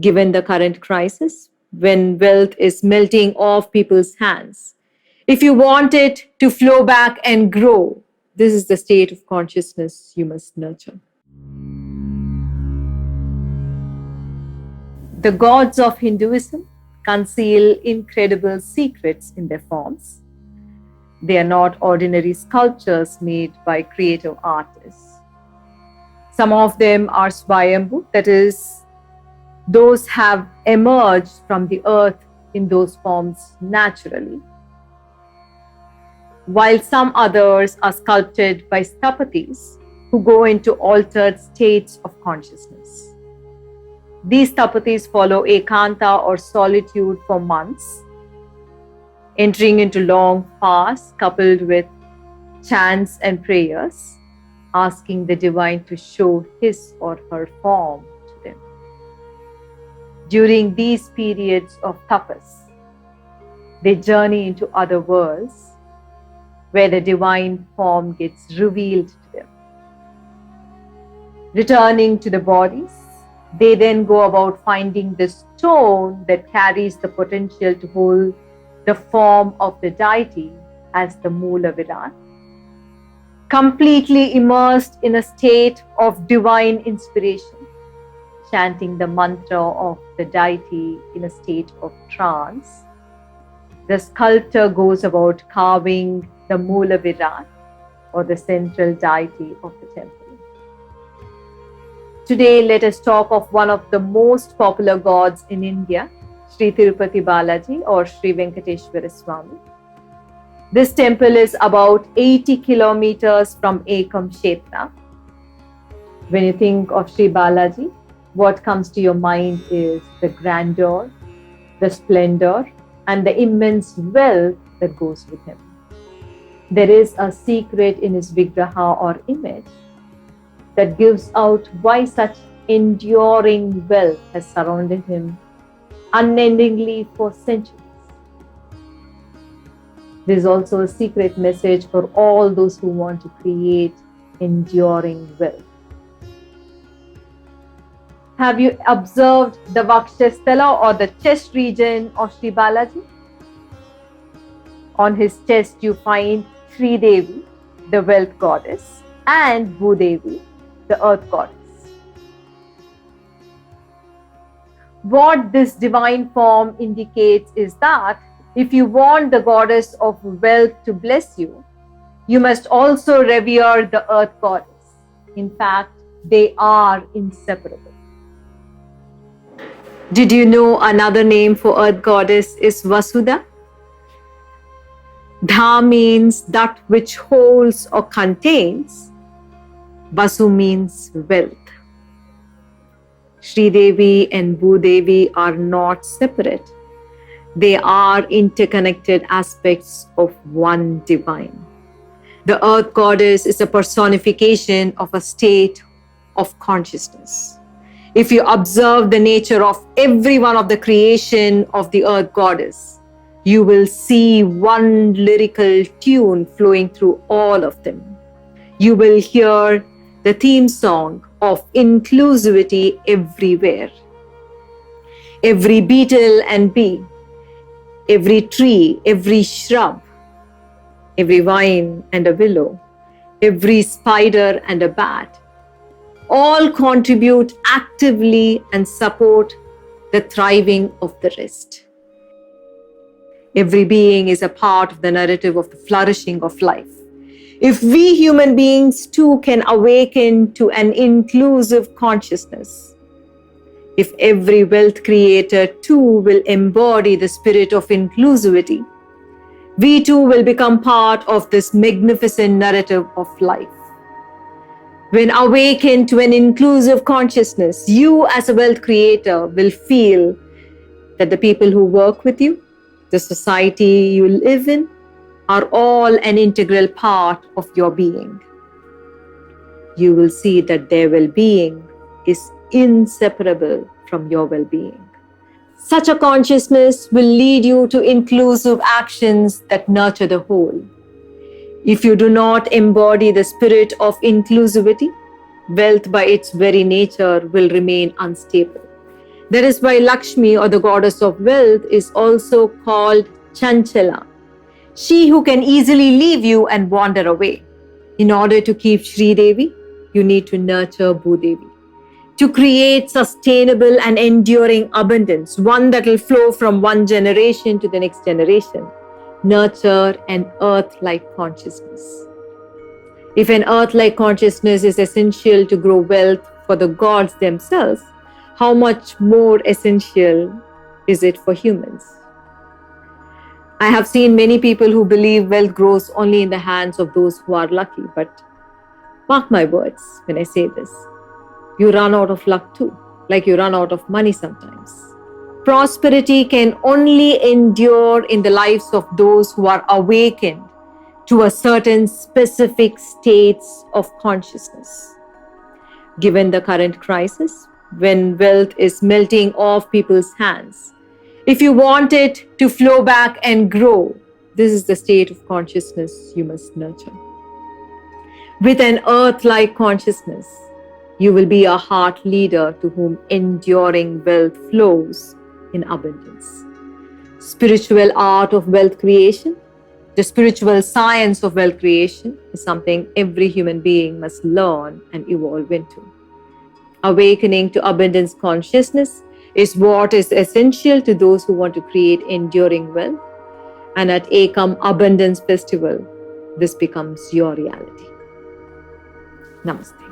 given the current crisis, when wealth is melting off people's hands. If you want it to flow back and grow, this is the state of consciousness you must nurture. The gods of Hinduism conceal incredible secrets in their forms. They are not ordinary sculptures made by creative artists. Some of them are Swayambhu, that is, those have emerged from the earth in those forms naturally, while some others are sculpted by Sthapatis who go into altered states of consciousness. These Sthapatis follow ekanta or solitude for months, entering into long fasts coupled with chants and prayers, asking the divine to show his or her form to them. During these periods of tapas, they journey into other worlds where the divine form gets revealed to them. Returning to the bodies, they then go about finding the stone that carries the potential to hold the form of the deity as the Moola Virat, completely immersed in a state of divine inspiration, chanting the mantra of the deity in a state of trance. The sculptor goes about carving the Moola Virat, or the central deity of the temple. Today, let us talk of one of the most popular gods in India, Sri Tirupati Balaji or Sri Venkateshwara Swami. This temple is about 80 kilometers from Ekam Kshetra. When you think of Sri Balaji, what comes to your mind is the grandeur, the splendor, and the immense wealth that goes with him. There is a secret in his Vigraha or image that gives out why such enduring wealth has surrounded him unendingly for centuries. There is also a secret message for all those who want to create enduring wealth. Have you observed the Vakshasthala or the chest region of Sri Balaji? On his chest you find Sri Devi, the wealth goddess, and Bhudevi, the earth goddess. What this divine form indicates is that if you want the goddess of wealth to bless you, you must also revere the earth goddess. In fact, they are inseparable. Did you know another name for earth goddess is Vasudha? Dha means that which holds or contains. Vasu means wealth. Sri Devi and Bhudevi are not separate. They are interconnected aspects of one divine. The earth goddess is a personification of a state of consciousness. If you observe the nature of every one of the creation of the earth goddess, you will see one lyrical tune flowing through all of them. You will hear the theme song of inclusivity everywhere. Every beetle and bee, every tree, every shrub, every vine and a willow, every spider and a bat, all contribute actively and support the thriving of the rest. Every being is a part of the narrative of the flourishing of life. If we human beings too can awaken to an inclusive consciousness, if every wealth creator too will embody the spirit of inclusivity, we too will become part of this magnificent narrative of life. When awakened to an inclusive consciousness, you as a wealth creator will feel that the people who work with you, the society you live in, are all an integral part of your being. You will see that their well-being is inseparable from your well-being. Such a consciousness will lead you to inclusive actions that nurture the whole. If you do not embody the spirit of inclusivity, wealth by its very nature will remain unstable. That is why Lakshmi, or the goddess of wealth, is also called Chanchala, she who can easily leave you and wander away. In order to keep Sri Devi, you need to nurture Bhudevi, to create sustainable and enduring abundance, one that will flow from one generation to the next generation. Nurture an earth-like consciousness. If an earth-like consciousness is essential to grow wealth for the gods themselves, how much more essential is it for humans? I have seen many people who believe wealth grows only in the hands of those who are lucky, but mark my words when I say this, you run out of luck too, like you run out of money sometimes. Prosperity can only endure in the lives of those who are awakened to a certain specific states of consciousness. Given the current crisis, when wealth is melting off people's hands, if you want it to flow back and grow, this is the state of consciousness you must nurture. With an earth-like consciousness, you will be a heart leader to whom enduring wealth flows in abundance. Spiritual art of wealth creation, the spiritual science of wealth creation, is something every human being must learn and evolve into. Awakening to abundance consciousness is what is essential to those who want to create enduring wealth. And at Ekam Abundance Festival, this becomes your reality. Namaste.